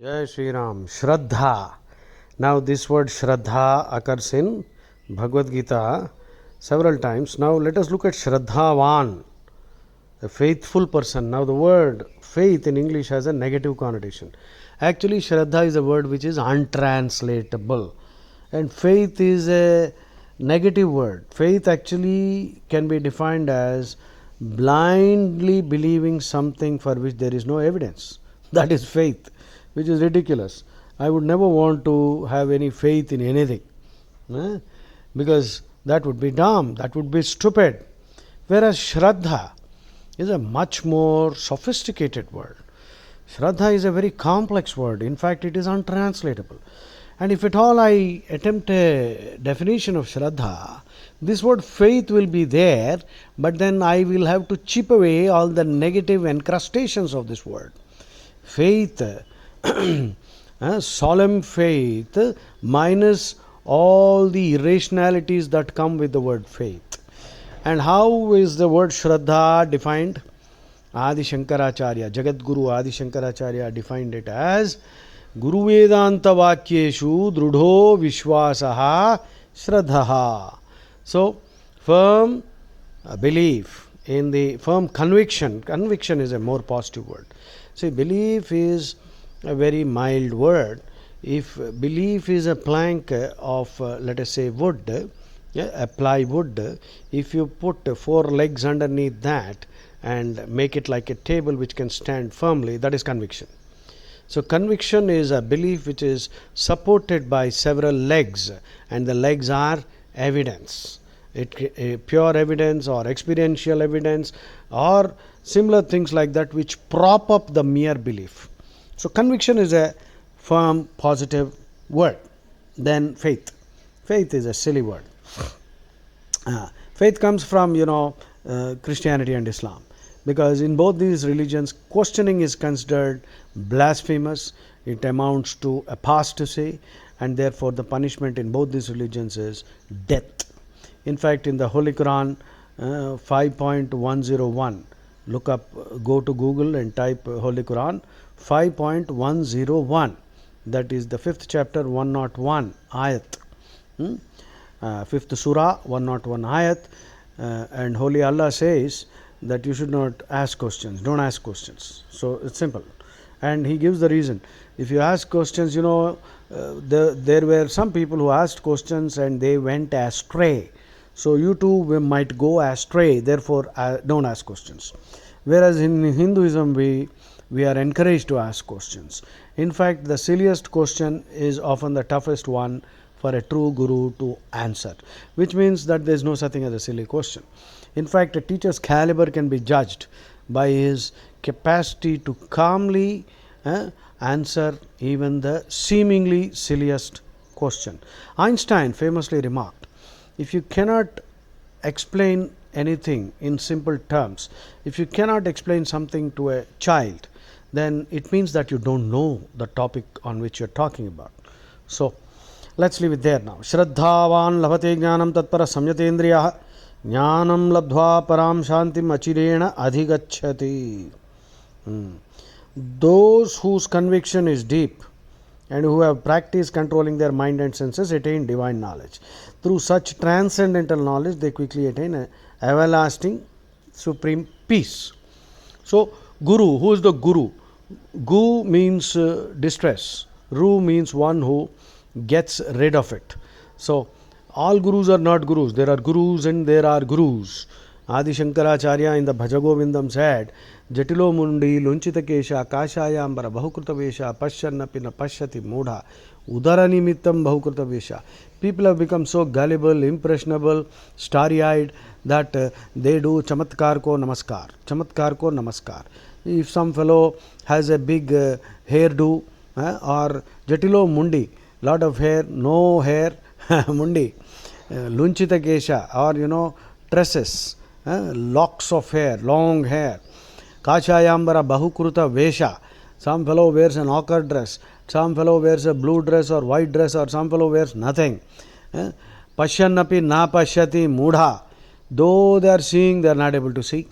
Jai Shri Ram. Shraddha. Now this word Shraddha occurs in Bhagavad Gita several times. Now let us look at Shraddhavan, a faithful person. Now the word faith in English has a negative connotation. Actually, Shraddha is a word which is untranslatable. And faith is a negative word. Faith actually can be defined as blindly believing something for which there is no evidence. That is faith, which is ridiculous. I would never want to have any faith in anything, because that would be dumb, that would be stupid. Whereas Shraddha is a much more sophisticated word. Shraddha is a very complex word. In fact, it is untranslatable. And if at all I attempt a definition of Shraddha, this word faith will be there, but then I will have to chip away all the negative encrustations of this word. Faith, solemn faith, minus all the irrationalities that come with the word faith. And how is the word Shraddha defined? Adi Shankaracharya, Jagat Guru Adi Shankaracharya defined it as Guru Vedanta Vakyeshu Drudho Vishwasaha Shraddhaha. So, firm belief in the firm conviction. Conviction is a more positive word. See, belief is a very mild word. If belief is a plank of, let us say, wood, a plywood, if you put 4 legs underneath that and make it like a table which can stand firmly, that is conviction. So conviction is a belief which is supported by several legs, and the legs are evidence. Pure evidence or experiential evidence or similar things like that which prop up the mere belief. So conviction is a firm positive word. Then faith. Faith is a silly word. Faith comes from Christianity and Islam, because in both these religions questioning is considered blasphemous. It amounts to apostasy, and therefore the punishment in both these religions is death. In fact, in the Holy Quran 5.101, look up, go to Google and type Holy Quran 5.101. That is the 5th chapter 101 ayat. 5th surah 101 ayat. And Holy Allah says that you should not ask questions. Don't ask questions. So it's simple. And he gives the reason. If you ask questions, there were some people who asked questions and they went astray. So you too might go astray. Therefore, don't ask questions. Whereas in Hinduism, we are encouraged to ask questions. In fact, the silliest question is often the toughest one for a true guru to answer, which means that there is no such thing as a silly question. In fact, a teacher's caliber can be judged by his capacity to calmly answer even the seemingly silliest question. Einstein famously remarked, if you cannot explain anything in simple terms, if you cannot explain something to a child, then it means that you don't know the topic on which you are talking about. So, let's leave it there now. Shraddhavan labhate jnanam tatpara samyatendriya jnanam labdhva param shantim achirena adhigacchati. Those whose conviction is deep and who have practiced controlling their mind and senses attain divine knowledge. Through such transcendental knowledge, they quickly attain an everlasting supreme peace. So, Guru, who is the Guru? Gu means distress. Ru means one who gets rid of it. So, all Gurus are not Gurus. There are Gurus and there are Gurus. Adi Shankaracharya in the Bhajagovindam said, Jatilo Mundi, Lunchita Kesha, Kashayambara, Bahukruta Vesha, Pashanapina, Pashati Mudha, Udaranimitam Bahukruta Vesha. People have become so gullible, impressionable, starry eyed that they do Chamatkar ko Namaskar. Chamatkar ko Namaskar. If some fellow has a big hairdo or Jatilo Mundi, lot of hair, no hair, Mundi, Lunchita Kesha, or tresses, locks of hair, long hair. Kachayambara Bahukruta Vesha. Some fellow wears an ochre dress, some fellow wears a blue dress or white dress, or some fellow wears nothing. Pashyannapi na pashyati mudha. Though they are seeing, they are not able to see.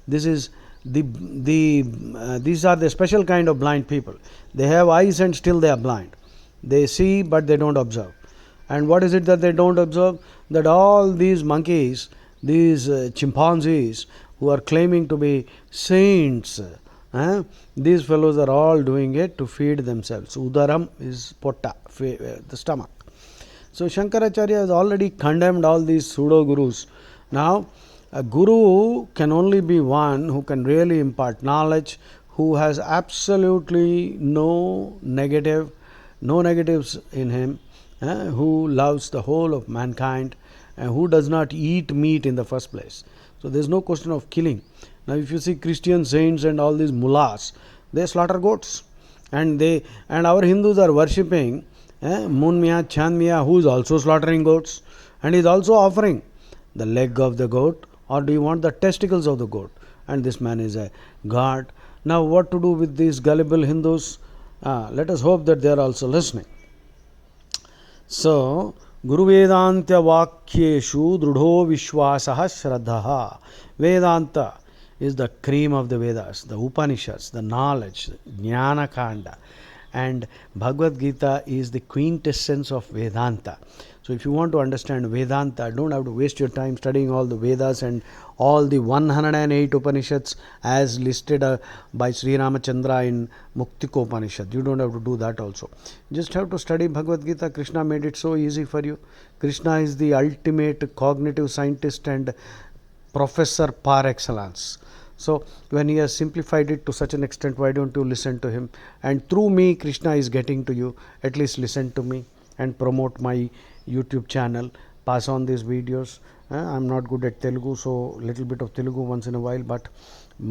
This is These are the special kind of blind people. They have eyes and still they are blind. They see but they don't observe. And what is it that they don't observe? That all these monkeys, these chimpanzees who are claiming to be saints, these fellows are all doing it to feed themselves. Udaram is potta, the stomach. So Shankaracharya has already condemned all these pseudo gurus. Now, a guru can only be one who can really impart knowledge, who has absolutely no negatives in him, who loves the whole of mankind, and who does not eat meat in the first place. So there is no question of killing. Now, if you see Christian saints and all these mullahs, they slaughter goats, and our Hindus are worshipping Moon Mia, Chand Mia, who is also slaughtering goats, and is also offering the leg of the goat, or do you want the testicles of the goat? And this man is a god. Now, what to do with these gullible Hindus? Let us hope that they are also listening. So, Guru Vedantya Vakyeshu Drudho Vishwasaha Shraddhaha. Vedanta is the cream of the Vedas, the Upanishads, the knowledge, Jnana Kanda. And Bhagavad Gita is the quintessence of Vedanta. So if you want to understand Vedanta, don't have to waste your time studying all the Vedas and all the 108 Upanishads as listed by Sri Ramachandra in Muktiko Upanishad. You don't have to do that also. Just have to study Bhagavad Gita. Krishna made it so easy for you. Krishna is the ultimate cognitive scientist and professor par excellence. So when he has simplified it to such an extent, why don't you listen to him? And through me, Krishna is getting to you. At least listen to me and promote my YouTube channel. Pass on these videos. I'm not good at Telugu, so little bit of Telugu once in a while, but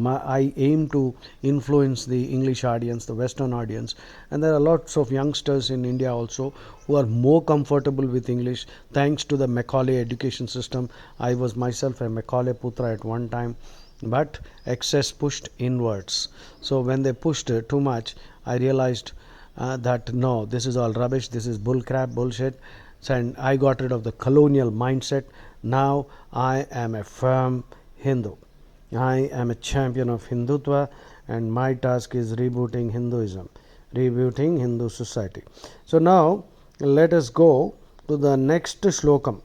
I aim to influence the English audience, the Western audience. And there are lots of youngsters in India also who are more comfortable with English thanks to the Macaulay education system. I was myself a Macaulay Putra at one time. But excess pushed inwards. So when they pushed too much, I realized that no, this is all rubbish, this is bull crap, bullshit. And I got rid of the colonial mindset. Now I am a firm Hindu. I am a champion of Hindutva, and my task is rebooting Hinduism, rebooting Hindu society. So now let us go to the next slokam,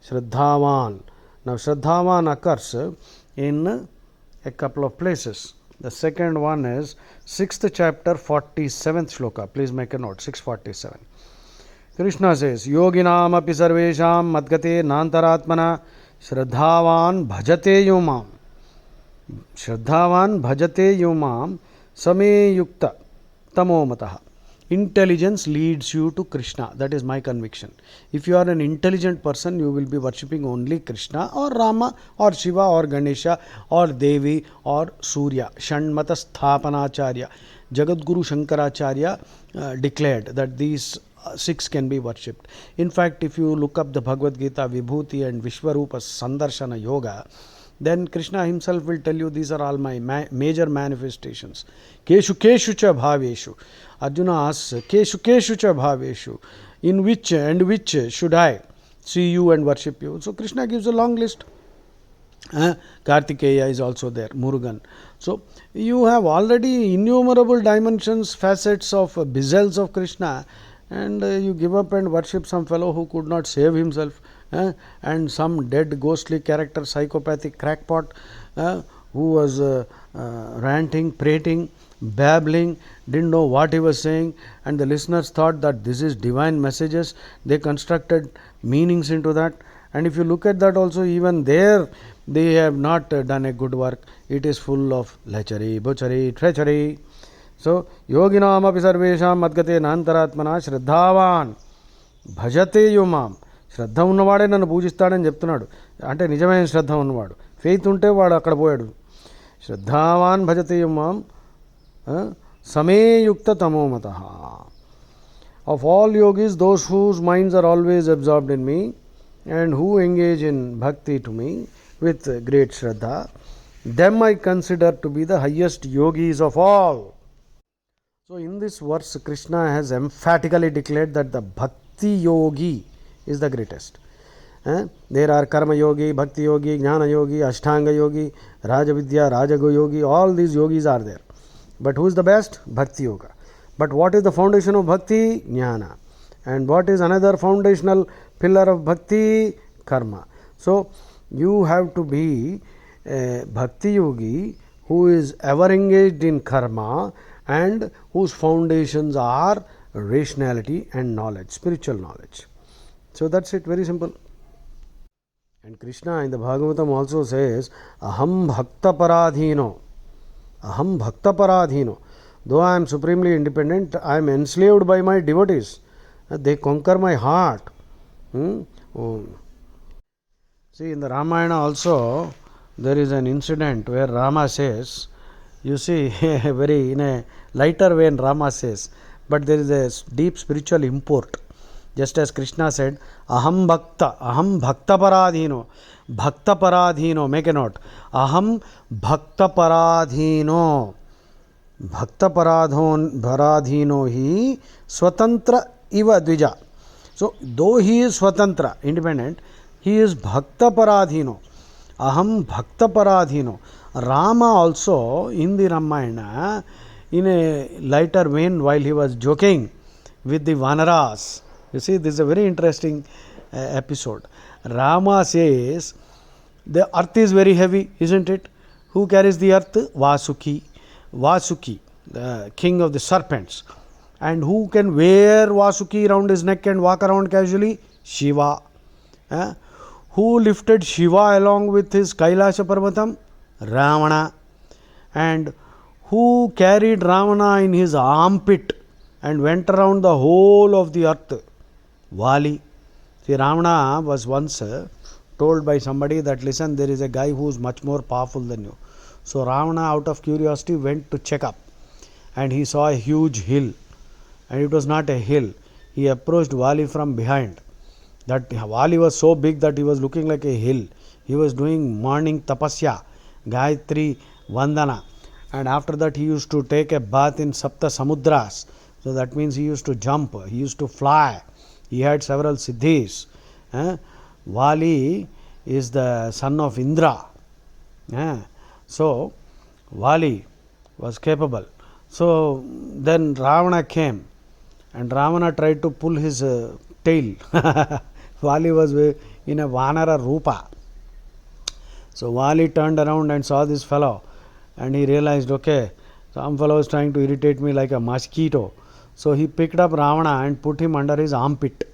Shraddhavan. Now Shraddhavan occurs in a couple of places. The second one is 6th chapter 47th shloka. Please make a note, 647. Krishna says, Yoginam api sarvesham madgate nantaratmana shraddhavan bhajate yumam. Shraddhavan bhajate yumam same yukta tamo mataha. Intelligence leads you to Krishna. That is my conviction. If you are an intelligent person, you will be worshipping only Krishna or Rama or Shiva or Ganesha or Devi or Surya. Shanmata Sthapanacharya. Jagadguru Shankaracharya declared that these 6 can be worshipped. In fact, if you look up the Bhagavad Gita, Vibhuti and Vishwarupa Sandarshana Yoga, then Krishna himself will tell you these are all my major manifestations. Keshu keshu cha bhaveshu. Arjuna asks, Keshu keshu cha bhaveshu. In which should I see you and worship you? So Krishna gives a long list. Kartikeya is also there, Murugan. So you have already innumerable dimensions, facets of bezels of Krishna, and you give up and worship some fellow who could not save himself, and some dead ghostly character, psychopathic crackpot, who was ranting, prating, babbling, didn't know what he was saying, and the listeners thought that this is divine messages. They constructed meanings into that, and if you look at that also, even there they have not done a good work. It is full of lechery, butchery, treachery. So yoginam api sarvesham madgate nantaratmana shraddhavan bhajate yumam. శ్రద్ధ ఉన్నవాడే నన్ను పూజిస్తాడని చెప్తున్నాడు. అంటే నిజమైన శ్రద్ధ ఉన్నవాడు, faith ఉంటే వాడు అక్కడ పోయాడు. శ్రద్ధావాన్ భజతే మాం సమేయుక్త తమోమత. Of all yogis, those whose minds are always absorbed in me and who engage in bhakti to me with great shraddha, them I consider to be the highest yogis of all. So in this verse, Krishna has emphatically declared that the bhakti yogi is the greatest. There are Karma Yogi, Bhakti Yogi, Jnana Yogi, Ashtanga Yogi, Rajavidya, Rajago Yogi, all these yogis are there. But who is the best? Bhakti Yoga. But what is the foundation of Bhakti? Jnana. And what is another foundational pillar of Bhakti? Karma. So, you have to be a Bhakti Yogi who is ever engaged in karma and whose foundations are rationality and knowledge, spiritual knowledge. So that's it, very simple. And Krishna in the Bhagavatam also says, Aham Bhakta Paradhino. Aham Bhakta Paradhino. Though I am supremely independent, I am enslaved by my devotees. They conquer my heart. Oh. See, in the Ramayana also, there is an incident where Rama says, you see, very in a lighter way, Rama says, but there is a deep spiritual import. Just as Krishna said, Aham Bhakta Paradhino. Bhakta Paradhino, make a note. Aham Bhakta Paradhino. Bhakta Paradhino hi Swatantra Iva Dvija. So, though he is Swatantra, independent, he is Bhakta Paradhino. Aham Bhakta Paradhino. Rama also in the Ramayana, in a lighter vein, while he was joking with the Vanaras. You see, this is a very interesting episode. Rama says, the earth is very heavy, isn't it? Who carries the earth? Vasuki. Vasuki, the king of the serpents. And who can wear Vasuki around his neck and walk around casually? Shiva. Who lifted Shiva along with his Kailasha Parvatam? Ravana. And who carried Ravana in his armpit and went around the whole of the earth? Vali. See, Ravana was once told by somebody that, listen, there is a guy who is much more powerful than you. So Ravana, out of curiosity, went to check up, and he saw a huge hill, and it was not a hill. He approached Vali from behind. That Vali was so big that he was looking like a hill. He was doing morning tapasya, Gayatri Vandana, and after that he used to take a bath in Sapta Samudras. So that means he used to jump, he used to fly. He had several siddhis. Vali is the son of Indra. So, Vali was capable. So, then Ravana came, and Ravana tried to pull his tail. Vali was in a Vanara Rupa. So, Vali turned around and saw this fellow, and he realized, okay, some fellow is trying to irritate me like a mosquito. So, he picked up Ravana and put him under his armpit.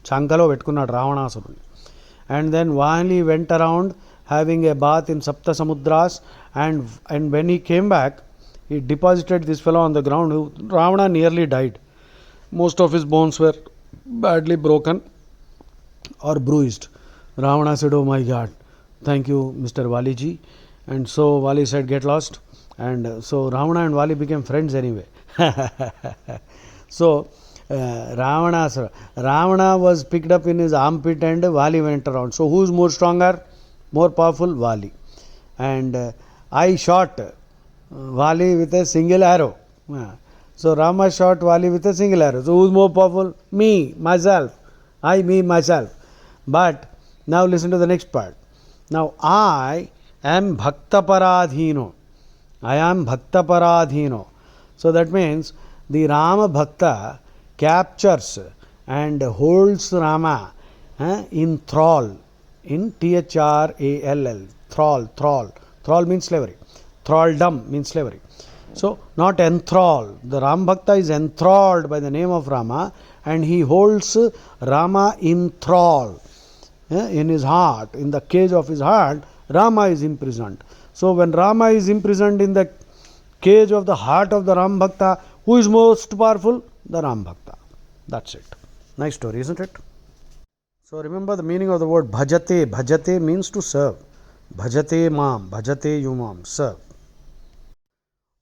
Chankalo vetkunnadu Ravanasaruni. And then Vali went around having a bath in Sapta Samudras, and when he came back, he deposited this fellow on the ground. Ravana nearly died. Most of his bones were badly broken or bruised. Ravana said, oh my God, thank you, Mr. Valiji. And so Vali said, get lost. And so Ravana and Vali became friends anyway. So Ravana was picked up in his armpit and Vali went around. So who is more stronger, more powerful? Vali. And I shot Vali with a single arrow. So Rama shot Vali with a single arrow. So who is more powerful? Me, myself. Me, myself. But now listen to the next part. Now I am Bhakta Paradhino. I am Bhakta Paradhino. So that means the Rama Bhakta captures and holds Rama in thrall, in Thrall, thrall. Thrall means slavery. Thralldom means slavery. So, not enthrall. The Ram Bhakta is enthralled by the name of Rama, and he holds Rama in thrall. In his heart, in the cage of his heart, Rama is imprisoned. So, when Rama is imprisoned in the cage of the heart of the Ram Bhakta, who is most powerful? The Ram Bhakta. That's it. Nice story, isn't it? So, remember the meaning of the word bhajate. Bhajate means to serve. Bhajate mam, bhajate yumam, serve.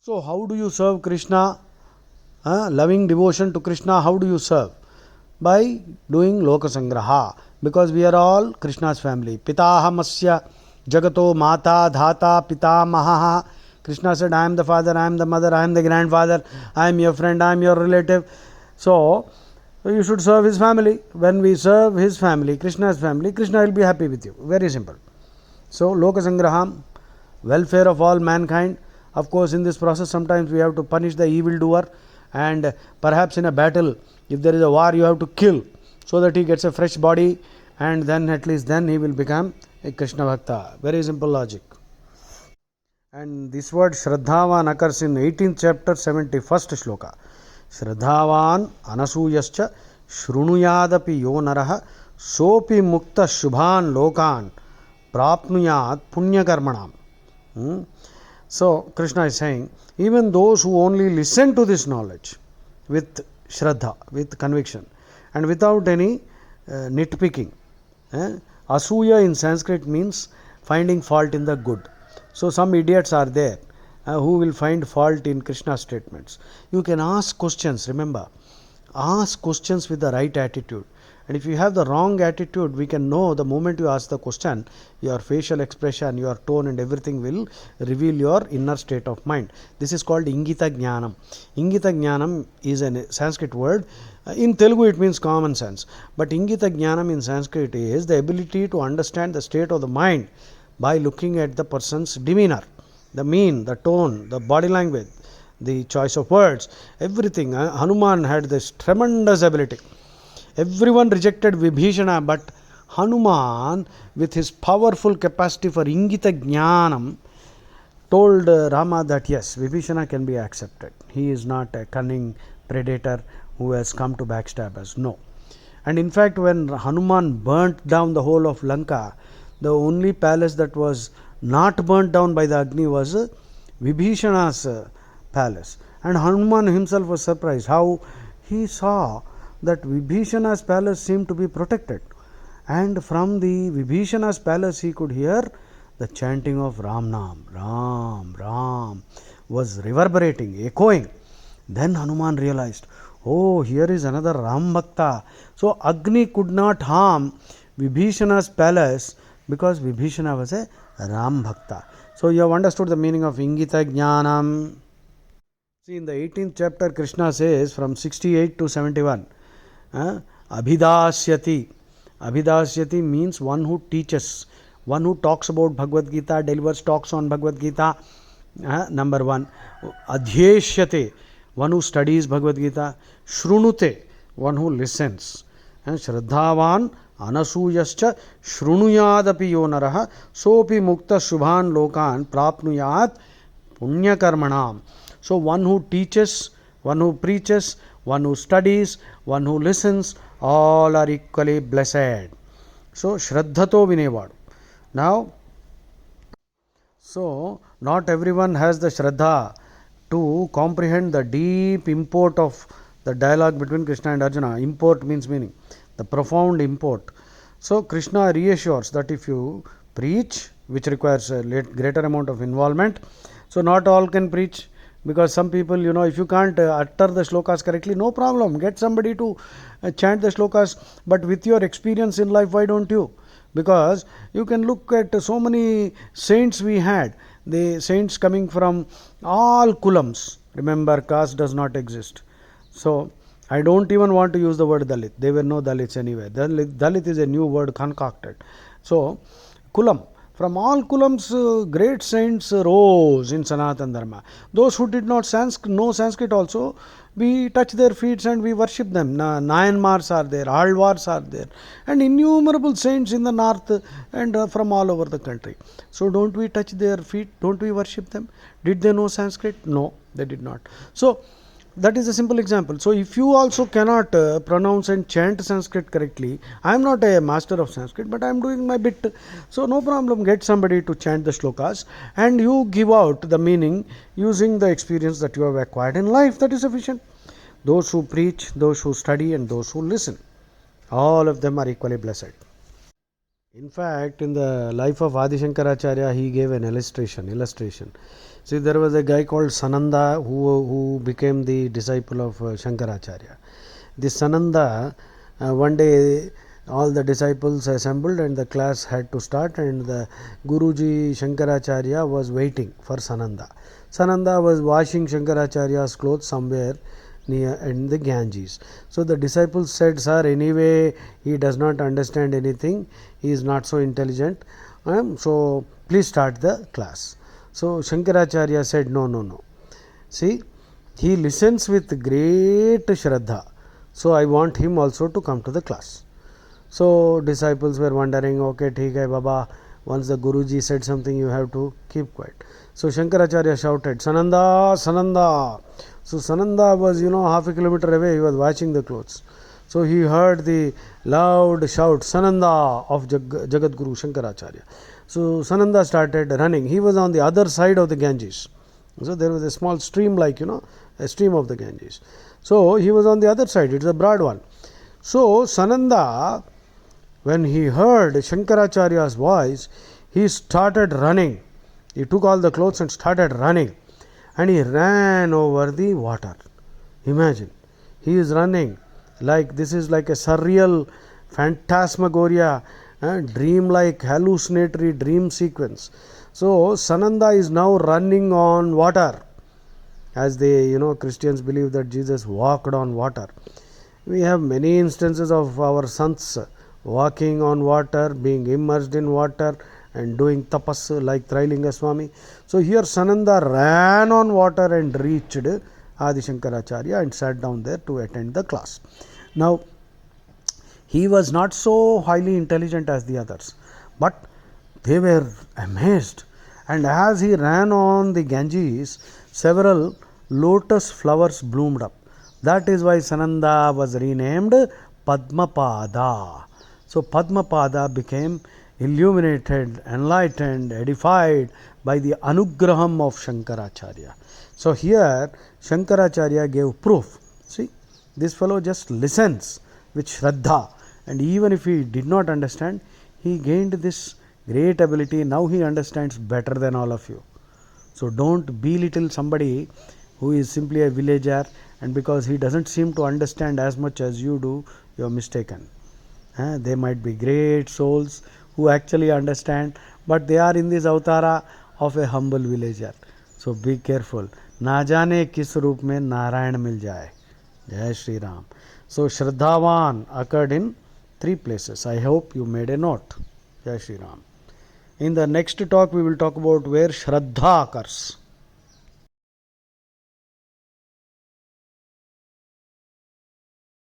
So, how do you serve Krishna? Loving devotion to Krishna, how do you serve? By doing lokasangraha, because we are all Krishna's family. Pitahamasya jagato mata dhata pitamaha. Krishna said, I am the father, I am the mother, I am the grandfather, I am your friend, I am your relative. So, So you should serve his family. When we serve his family, Krishna will be happy with you. Very simple. So Lokasangraham, welfare of all mankind. Of course, in this process, sometimes we have to punish the evildoer, and perhaps in a battle, if there is a war, you have to kill so that he gets a fresh body, and then at least then he will become a Krishna Bhakta. Very simple logic. And this word Shraddhavan occurs in 18th chapter, 71st shloka. Shraddhavan anasuyascha shrunuyadapi yo naraha sopi mukta shubhan lokan prapnuyat punyakarmanam. So Krishna is saying, even those who only listen to this knowledge with Shraddha, with conviction, and without any nitpicking. Asuya in Sanskrit means finding fault in the good. So some idiots are there who will find fault in Krishna's statements. You can ask questions, remember. Ask questions with the right attitude. And if you have the wrong attitude, we can know the moment you ask the question, your facial expression, your tone and everything will reveal your inner state of mind. This is called Ingita Jnanam. Ingita Jnanam is a Sanskrit word. In Telugu it means common sense. But Ingita Jnanam in Sanskrit is the ability to understand the state of the mind by looking at the person's demeanor, the mien, the tone, the body language, the choice of words, everything. Hanuman had this tremendous ability. Everyone rejected Vibhishana, but Hanuman, with his powerful capacity for Ingita Jnanam, told Rama that yes, Vibhishana can be accepted. He is not a cunning predator who has come to backstab us. No. And in fact, when Hanuman burnt down the whole of Lanka, the only palace that was not burnt down by the Agni was Vibhishana's palace. And Hanuman himself was surprised how he saw that Vibhishana's palace seemed to be protected. And from the Vibhishana's palace he could hear the chanting of Ram Nam. Ram, Ram was reverberating, echoing. Then Hanuman realized, oh, here is another Ram Bhakta. So Agni could not harm Vibhishana's palace because Vibhishana was a Ram Bhakta. So you have understood the meaning of Ingita Jnanam. See, in the 18th chapter, Krishna says from 68 to 71, Abhidasyati. Abhidasyati means one who teaches, one who talks about Bhagavad Gita, delivers talks on Bhagavad Gita. Number one. Adhyeshyate, one who studies Bhagavad Gita. Shrunute, one who listens. Shraddhavan anasuyascha shrunuyadapi yo naraha sopi mukta shubhan lokan prapnuyat punyakarmanam. So one who teaches, one who preaches, one who studies, one who listens, all are equally blessed. So Shraddhato Vinevadu. Now, so not everyone has the Shraddha to comprehend the deep import of the dialogue between Krishna and Arjuna. Import means meaning, the profound import. So Krishna reassures that if you preach, which requires a greater amount of involvement, so not all can preach. Because some people, if you can't utter the shlokas correctly, no problem. Get somebody to chant the shlokas. But with your experience in life, why don't you? Because you can look at so many saints we had. The saints coming from all kulams. Remember, caste does not exist. So, I don't even want to use the word Dalit. There were no Dalits anyway. Dalit is a new word concocted. So, kulam. From all kulams, great saints rose in Sanatana Dharma. Those who did not know Sanskrit also, we touch their feet and we worship them. Nayanmars are there, Alvars are there, and innumerable saints in the north and from all over the country. So don't we touch their feet? Don't we worship them? Did they know Sanskrit? No, they did not. So that is a simple example. So if you also cannot pronounce and chant Sanskrit correctly, I am not a master of Sanskrit, but I am doing my bit. So no problem, get somebody to chant the shlokas and you give out the meaning using the experience that you have acquired in life. That is sufficient. Those who preach, those who study and those who listen, all of them are equally blessed. In fact, in the life of Adi Shankaracharya, he gave an illustration. See, there was a guy called Sananda who became the disciple of Shankaracharya. This Sananda, one day all the disciples assembled and the class had to start, and the Guruji Shankaracharya was waiting for Sananda. Sananda was washing Shankaracharya's clothes somewhere near in the Ganges. So the disciples said, "Sir, anyway he does not understand anything, he is not so intelligent, so please start the class." So Shankaracharya said, "No, no, no. See, he listens with great Shraddha, so I want him also to come to the class." So disciples were wondering, okay, theek hai Baba, once the Guruji said something, you have to keep quiet. So Shankaracharya shouted, "Sananda, Sananda." So Sananda was, half a kilometer away, he was washing the clothes. So he heard the loud shout, "Sananda," of Jagat Guru Shankaracharya. So Sananda started running. He was on the other side of the Ganges. So there was a small stream, like, a stream of the Ganges. So he was on the other side, it's a broad one. So Sananda, when he heard Shankaracharya's voice, he started running. He took all the clothes and started running. And he ran over the water. Imagine, he is running like this is like a surreal phantasmagoria, dream-like hallucinatory dream sequence. So Sananda is now running on water, as they, Christians believe that Jesus walked on water. We have many instances of our sants walking on water, being immersed in water and doing tapas like Trailinga Swami. So here Sananda ran on water and reached Adi Shankaracharya and sat down there to attend the class. Now, he was not so highly intelligent as the others, but they were amazed. And as he ran on the Ganges, several lotus flowers bloomed up. That is why Sananda was renamed Padmapada. So Padmapada became illuminated, enlightened, edified by the anugraham of Shankaracharya. So here Shankaracharya gave proof. See, this fellow just listens with Shraddha, and even if he did not understand, he gained this great ability. Now he understands better than all of you. So don't belittle somebody who is simply a villager, and because he doesn't seem to understand as much as you do, you are mistaken. They might be great souls who actually understand, but they are in this avatara of a humble villager. So be careful. Na jane kis roop mein Narayan mil jaye. Jai Shri Ram. So Shraddhavan occurred in 3 places. I hope you made a note. Jai Shri Ram. In the next talk we will talk about where Shraddha occurs.